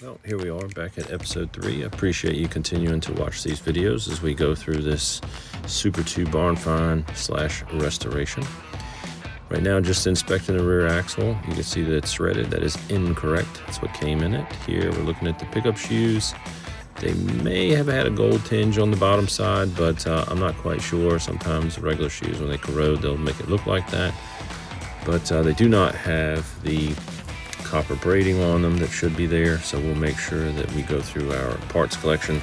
Well, here we are back at episode 3. I appreciate you continuing to watch these videos as we go through this Super 2 barn find / restoration. Right now, just inspecting the rear axle. You can see that it's threaded. That is incorrect. That's what came in it. Here, we're looking at the pickup shoes. They may have had a gold tinge on the bottom side, but I'm not quite sure. Sometimes regular shoes, when they corrode, they'll make it look like that. But they do not have the copper braiding on them that should be there, so we'll make sure that we go through our parts collection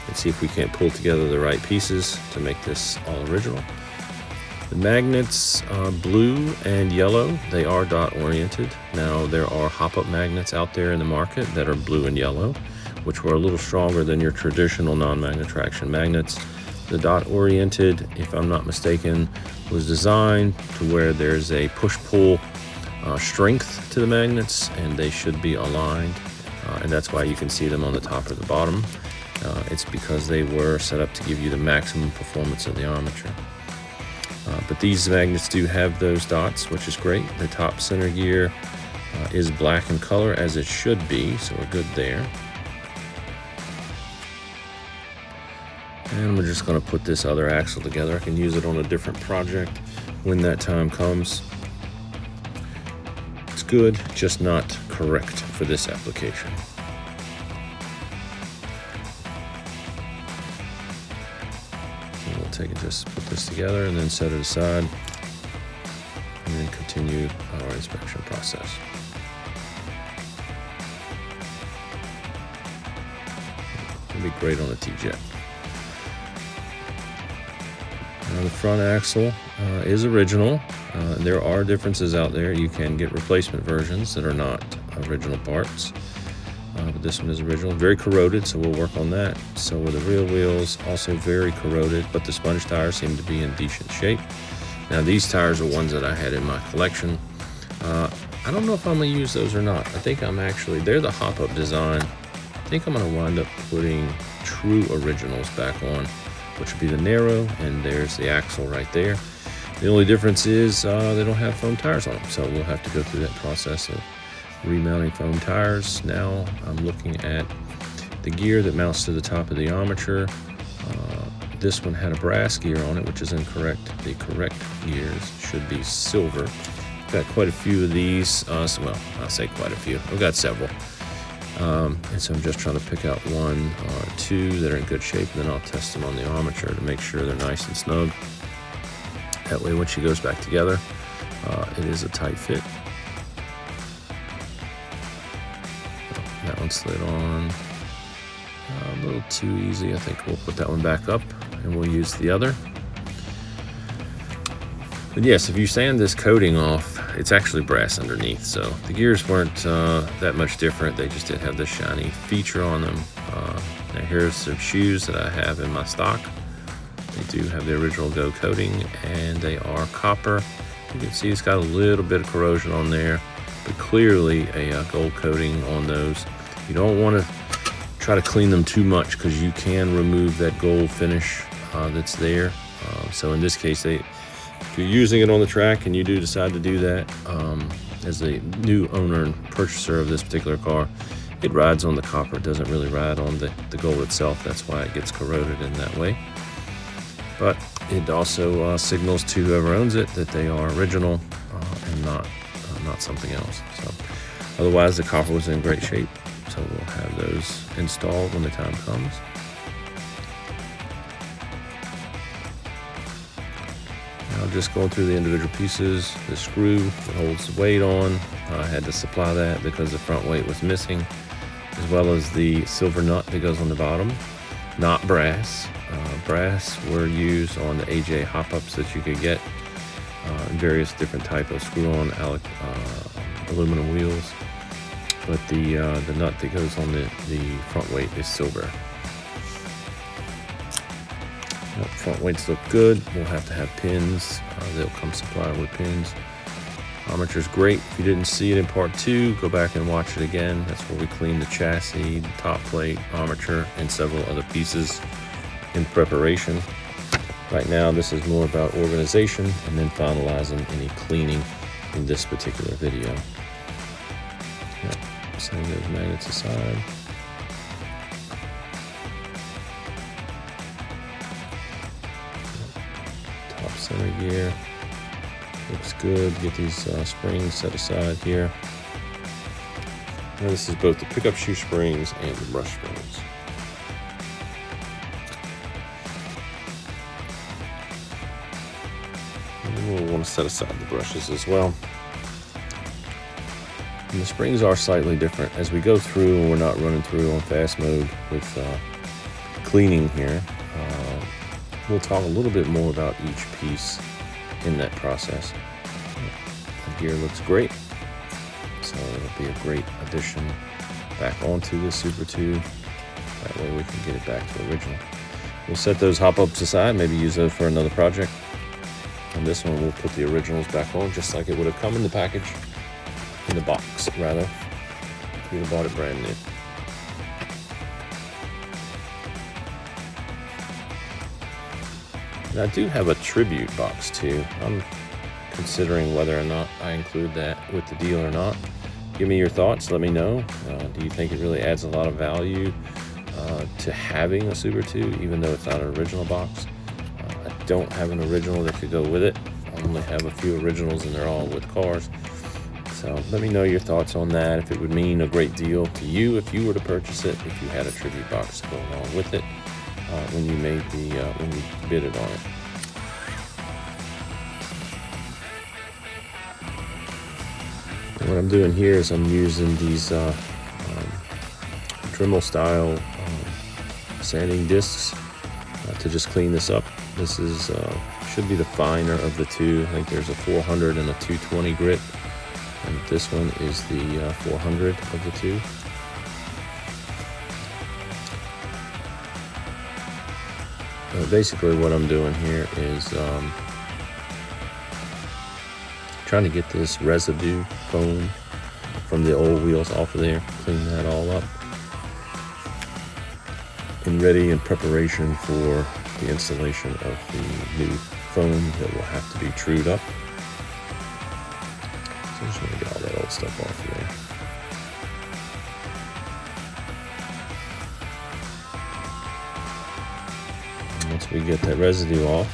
and see if we can't pull together the right pieces to make this all original. The magnets, blue and yellow, they are dot oriented. Now there are hop-up magnets out there in the market that are blue and yellow, which were a little stronger than your traditional non-magnet traction magnets. The dot oriented, if I'm not mistaken, was designed to where there's a push-pull strength to the magnets, and they should be aligned, and that's why you can see them on the top or the bottom. It's because they were set up to give you the maximum performance of the armature. But these magnets do have those dots, which is great. The top center gear is black in color, as it should be, so we're good there. And we're just going to put this other axle together. I can use it on a different project when that time comes. It's good, just not correct for this application. So we'll take it, just put this together and then set it aside, and then continue our inspection process. It'll be great on a T-Jet. Now the front axle is original. There are differences out there. You can get replacement versions that are not original parts. But this one is original. Very corroded, so we'll work on that. So were the rear wheels, also very corroded, but the sponge tires seem to be in decent shape. Now these tires are ones that I had in my collection. I don't know if I'm going to use those or not. I think they're the hop-up design. I think I'm going to wind up putting true originals back on, which would be the narrow, and there's the axle right there. The only difference is they don't have foam tires on them, so we'll have to go through that process of remounting foam tires. Now I'm looking at the gear that mounts to the top of the armature. This one had a brass gear on it, which is incorrect. The correct gears should be silver. I've got quite a few of these. Well, I'll say quite a few. I've got several. And so I'm just trying to pick out one or two that are in good shape, and then I'll test them on the armature to make sure they're nice and snug. That way, when she goes back together, it is a tight fit. That one slid on a little too easy. I think we'll put that one back up, and we'll use the other. But yes, if you sand this coating off, it's actually brass underneath, so the gears weren't that much different. They just did have this shiny feature on them. Now here's some shoes that I have in my stock. They do have the original Go coating, and they are copper. You can see it's got a little bit of corrosion on there, but clearly a gold coating on those. You don't want to try to clean them too much, because you can remove that gold finish that's there. So in this case, if you're using it on the track and you do decide to do that, as a new owner and purchaser of this particular car, it rides on the copper. It doesn't really ride on the gold itself. That's why it gets corroded in that way. But it also signals to whoever owns it that they are original and not something else. So otherwise, the copper was in great shape. So we'll have those installed when the time comes. Now just going through the individual pieces. The screw that holds the weight on, I had to supply that because the front weight was missing, as well as the silver nut that goes on the bottom, not brass. Brass were used on the AJ hop-ups that you could get in various different type of screw-on aluminum wheels, but the nut that goes on the front weight is silver. Front weights look good. We'll have to have pins. They'll come supplied with pins. Armature's great. If you didn't see it in part 2, go back and watch it again. That's where we cleaned the chassis, the top plate, armature, and several other pieces in preparation. Right now, this is more about organization and then finalizing any cleaning in this particular video. Setting those magnets aside. Center gear looks good. Get these springs set aside here. Now this is both the pickup shoe springs and the brush springs. And we'll want to set aside the brushes as well. And the springs are slightly different. As we go through, and we're not running through on fast mode with cleaning here, we'll talk a little bit more about each piece in that process. The gear looks great, so it'll be a great addition back onto this Super 2. That way we can get it back to original. We'll set those hop-ups aside, maybe use those for another project. And this one we'll put the originals back on just like it would have come in the package, in the box rather, if you'd have bought it brand new. And I do have a tribute box too. I'm considering whether or not I include that with the deal or not. Give me your thoughts, let me know. Do you think it really adds a lot of value to having a Super 2, even though it's not an original box? I don't have an original that could go with it. I only have a few originals and they're all with cars. So let me know your thoughts on that, if it would mean a great deal to you if you were to purchase it, if you had a tribute box to go along with it when you made the, when you bid it on it. And what I'm doing here is I'm using these Dremel style sanding discs to just clean this up. This is should be the finer of the two. I think there's a 400 and a 220 grit, and this one is the 400 of the two. Basically what I'm doing here is trying to get this residue foam from the old wheels off of there, clean that all up, and ready in preparation for the installation of the new foam that will have to be trued up. So I'm just going to get all that old stuff off of there. And once we get that residue off,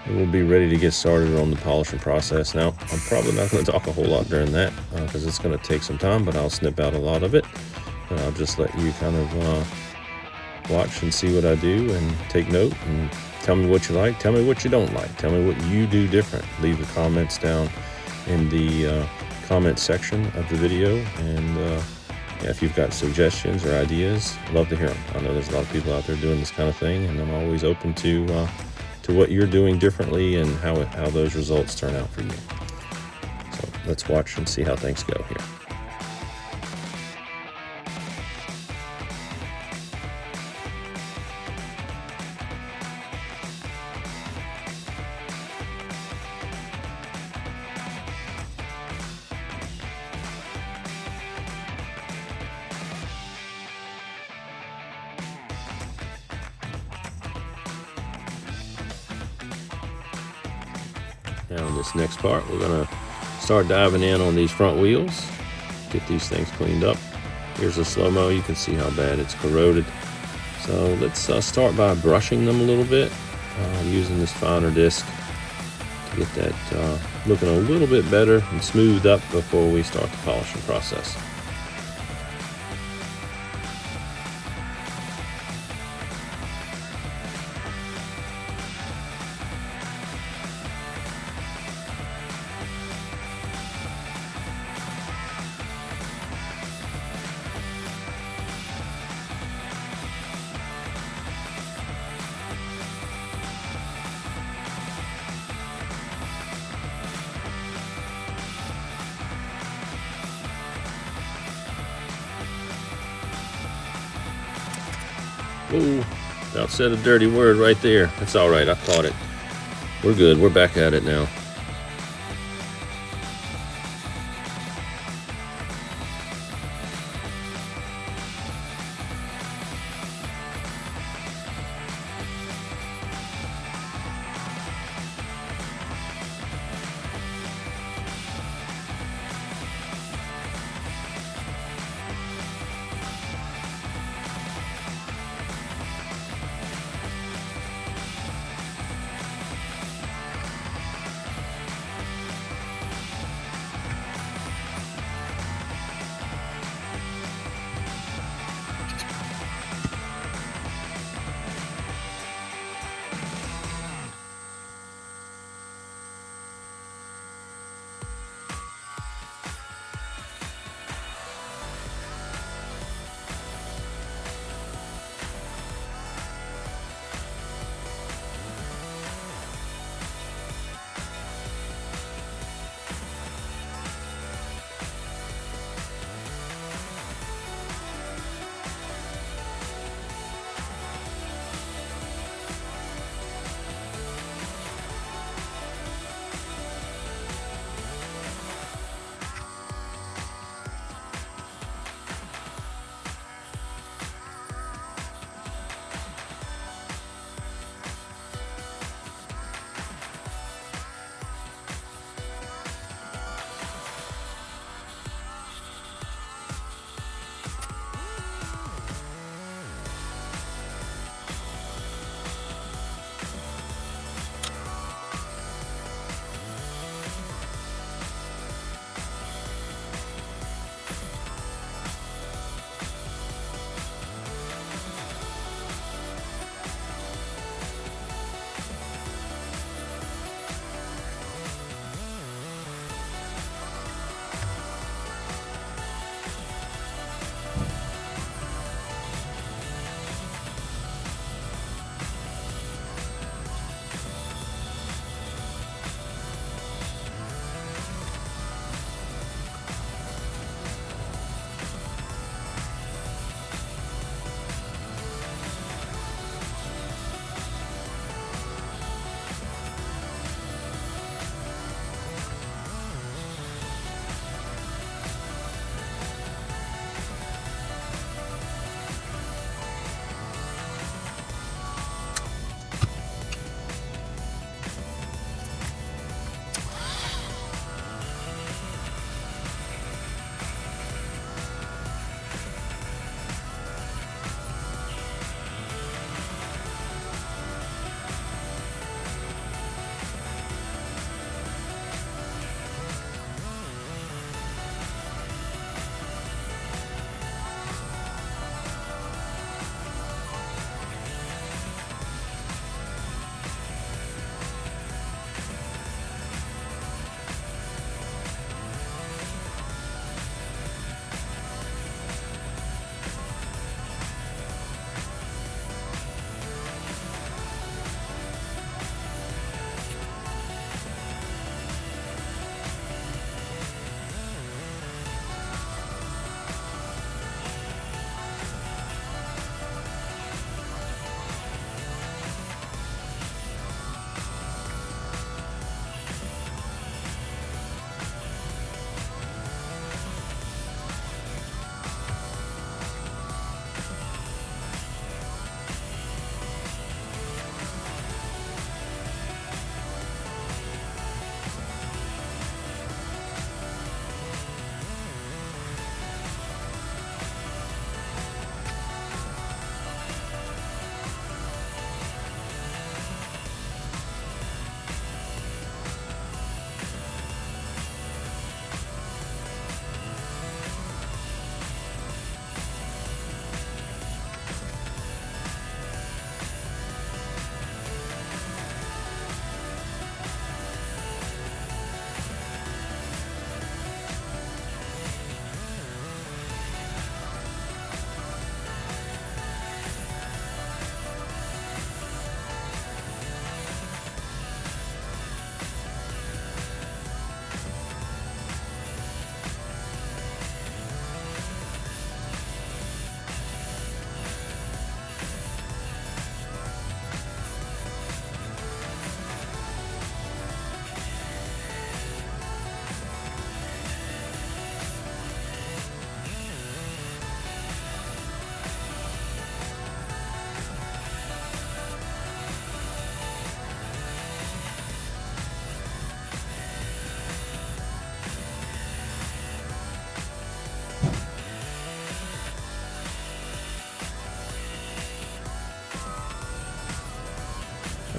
we'll be ready to get started on the polishing process. Now, I'm probably not going to talk a whole lot during that because it's going to take some time, but I'll snip out a lot of it. And I'll just let you kind of watch and see what I do and take note and tell me what you like, tell me what you don't like, tell me what you do different. Leave the comments down in the comment section of the video, and yeah, if you've got suggestions or ideas, I'd love to hear them. I know there's a lot of people out there doing this kind of thing, and I'm always open to what you're doing differently and how those results turn out for you. So let's watch and see how things go here. Now in this next part, we're going to start diving in on these front wheels, get these things cleaned up. Here's a slow-mo. You can see how bad it's corroded. So let's start by brushing them a little bit, using this finer disc to get that looking a little bit better and smoothed up before we start the polishing process. Ooh, about said a dirty word right there. That's all right, I caught it. We're good, we're back at it now.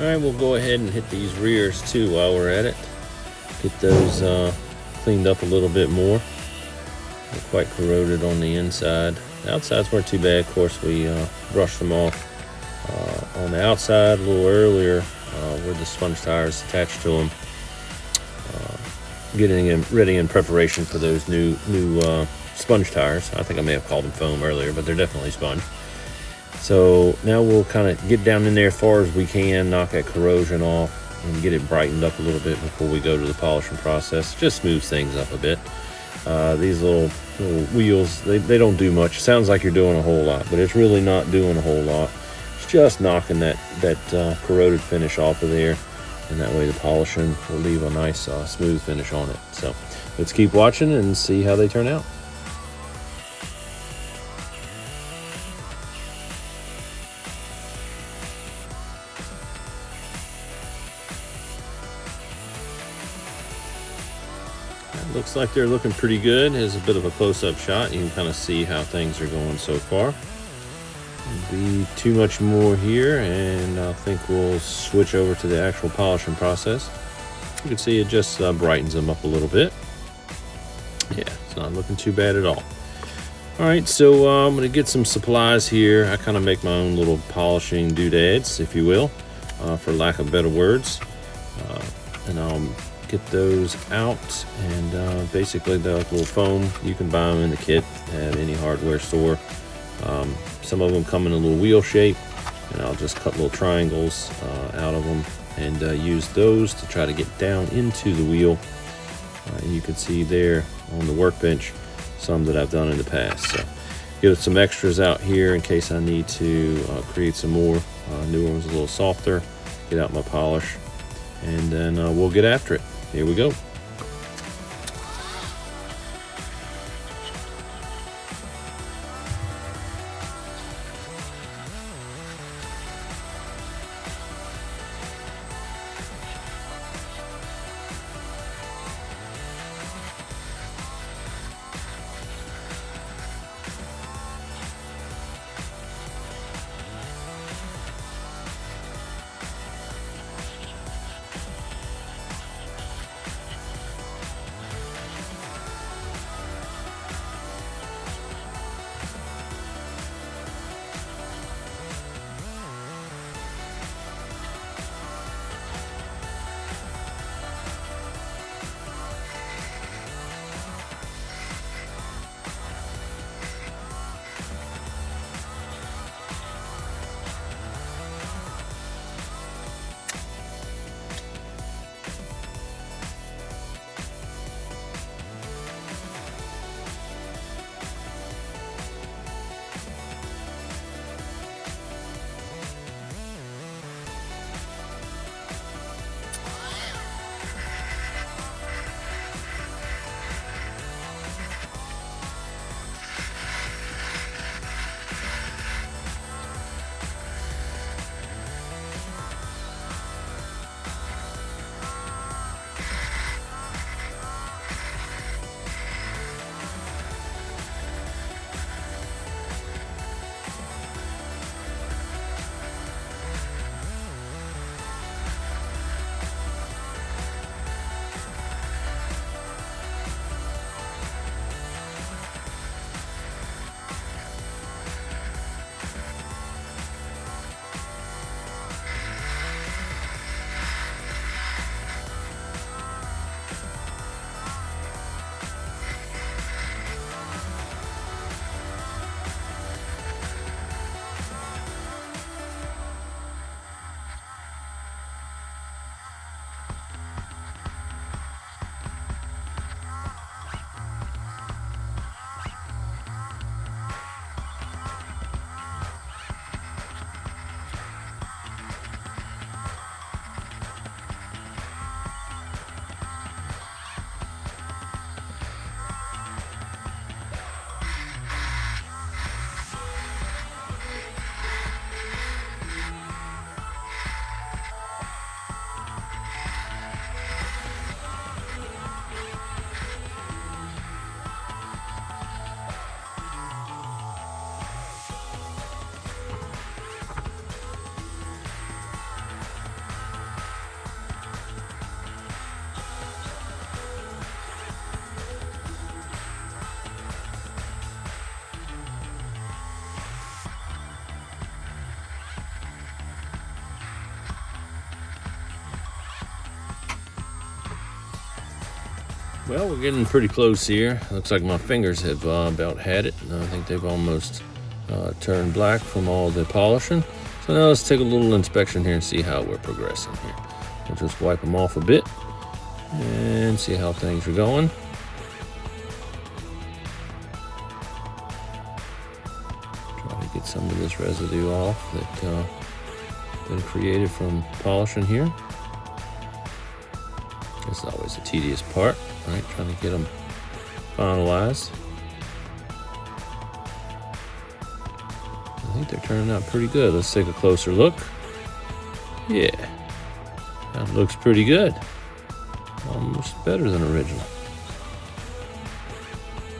All right, we'll go ahead and hit these rears too while we're at it. Get those cleaned up a little bit more. They're quite corroded on the inside. The outsides weren't too bad. Of course, we brushed them off on the outside a little earlier with the sponge tires attached to them. Getting them ready in preparation for those new sponge tires. I think I may have called them foam earlier, but they're definitely sponge. So now we'll kind of get down in there as far as we can, knock that corrosion off, and get it brightened up a little bit before we go to the polishing process. Just smooths things up a bit. These little wheels, they don't do much. Sounds like you're doing a whole lot, but it's really not doing a whole lot. It's just knocking that corroded finish off of there, and that way the polishing will leave a nice smooth finish on it. So let's keep watching and see how they turn out. Looks like they're looking pretty good. Here's a bit of a close-up shot. You can kind of see how things are going so far. Be too much more here, and I think we'll switch over to the actual polishing process. You can see it just brightens them up a little bit. Yeah, it's not looking too bad at all. All right, so I'm going to get some supplies here. I kind of make my own little polishing doodads, if you will, for lack of better words. And I'll get those out, and basically the little foam, you can buy them in the kit at any hardware store. Some of them come in a little wheel shape, and I'll just cut little triangles out of them and use those to try to get down into the wheel. And you can see there on the workbench some that I've done in the past. So get some extras out here in case I need to create some more new ones, a little softer, get out my polish, and then we'll get after it. Here we go. Well, we're getting pretty close here. Looks like my fingers have about had it. I think they've almost turned black from all the polishing. So now let's take a little inspection here and see how we're progressing here. We'll just wipe them off a bit and see how things are going. Try to get some of this residue off that been created from polishing here. This is always a tedious part, right? Trying to get them finalized. I think they're turning out pretty good. Let's take a closer look. Yeah, that looks pretty good. Almost better than original.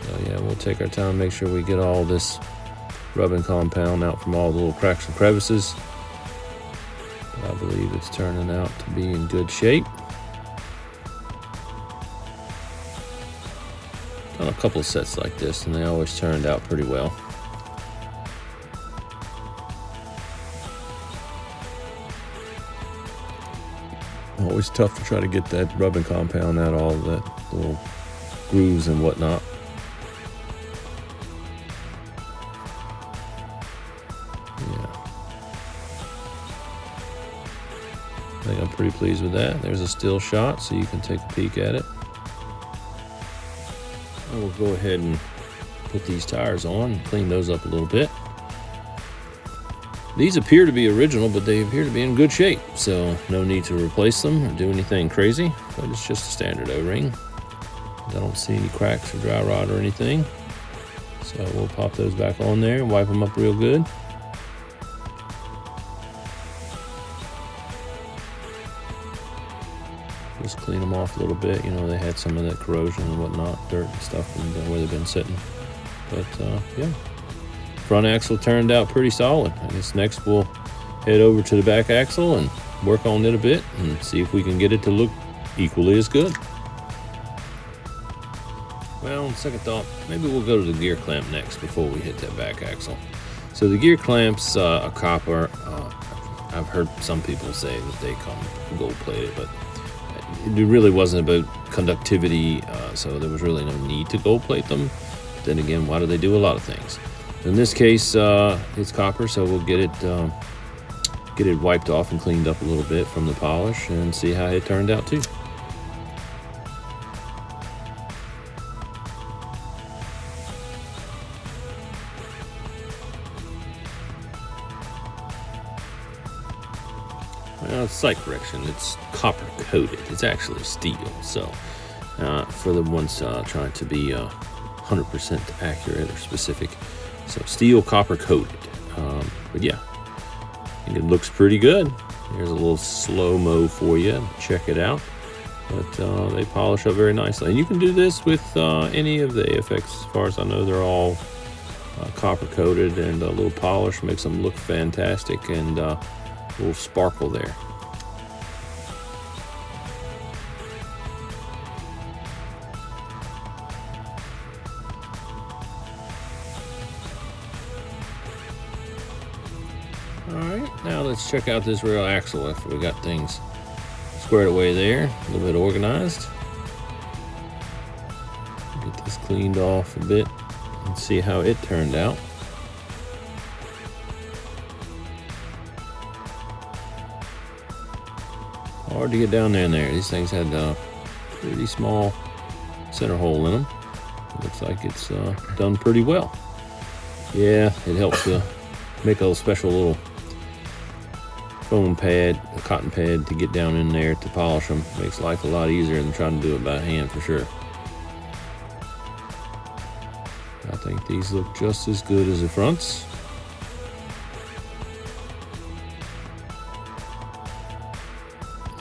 So yeah, we'll take our time, make sure we get all this rubbing compound out from all the little cracks and crevices. But I believe it's turning out to be in good shape. Done a couple of sets like this and they always turned out pretty well. Always tough to try to get that rubbing compound out of all the little grooves and whatnot. Yeah. I think I'm pretty pleased with that. There's a still shot so you can take a peek at it. And we'll go ahead and put these tires on and clean those up a little bit. These appear to be original, but they appear to be in good shape, so no need to replace them or do anything crazy, but it's just a standard O-ring. I don't see any cracks or dry rot or anything, so we'll pop those back on there and wipe them up real good. Just clean them off a little bit. You know, they had some of that corrosion and whatnot, dirt and stuff from where they've been sitting, but yeah. Front axle turned out pretty solid. I guess next we'll head over to the back axle and work on it a bit and see if we can get it to look equally as good. Well, on second thought, maybe we'll go to the gear clamp next before we hit that back axle. So the gear clamps are copper. I've heard some people say that they come gold plated, but it really wasn't about conductivity, so there was really no need to gold plate them. But then again, why do they do a lot of things? In this case, it's copper, so we'll get it wiped off and cleaned up a little bit from the polish and see how it turned out too. Well, it's slight correction. It's copper coated. It's actually steel. So for the ones trying to be 100% accurate or specific. So steel copper coated, but yeah, I think it looks pretty good. Here's a little slow-mo for you, check it out. But they polish up very nicely. And you can do this with any of the AFX, as far as I know. They're all copper coated, and a little polish makes them look fantastic, and a little sparkle there. Alright, now let's check out this rear axle after we got things squared away there, a little bit organized. Get this cleaned off a bit and see how it turned out. Hard to get down there in there. These things had a pretty small center hole in them. It looks like it's done pretty well. Yeah, it helps to make a special little foam pad, a cotton pad to get down in there to polish them. Makes life a lot easier than trying to do it by hand for sure. I think these look just as good as the fronts.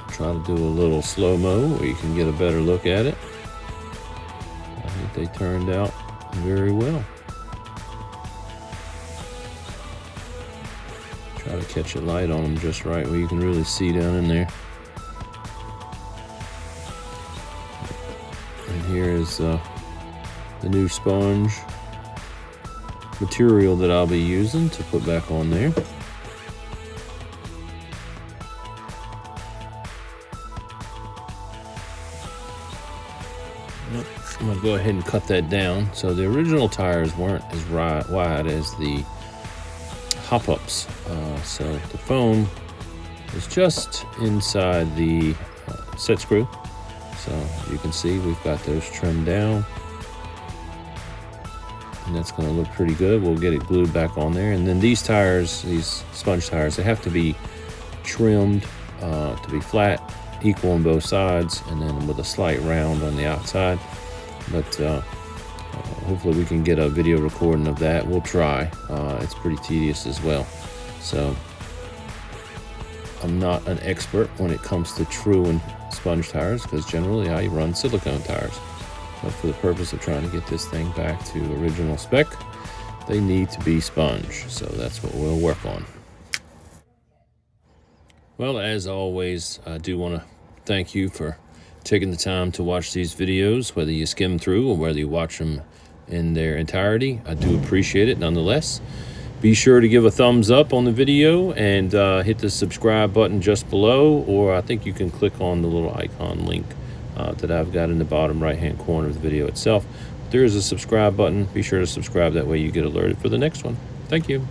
Try to do a little slow-mo where you can get a better look at it. I think they turned out very well. Try to catch a light on them just right where you can really see down in there. And here is the new sponge material that I'll be using to put back on there. I'll go ahead and cut that down. So the original tires weren't as wide as the hop-ups. So the foam is just inside the set screw. So you can see we've got those trimmed down. And that's going to look pretty good. We'll get it glued back on there. And then these tires, these sponge tires, they have to be trimmed to be flat, equal on both sides, and then with a slight round on the outside. But hopefully we can get a video recording of that. We'll try. It's pretty tedious as well. So I'm not an expert when it comes to true and sponge tires, because generally I run silicone tires. But for the purpose of trying to get this thing back to original spec, they need to be sponge. So that's what we'll work on. Well, as always, I do want to thank you for taking the time to watch these videos, whether you skim through or whether you watch them in their entirety. I do appreciate it nonetheless. Be sure to give a thumbs up on the video and hit the subscribe button just below, or I think you can click on the little icon link that I've got in the bottom right hand corner of the video itself. There is a subscribe button. Be sure to subscribe, that way you get alerted for the next one. Thank you.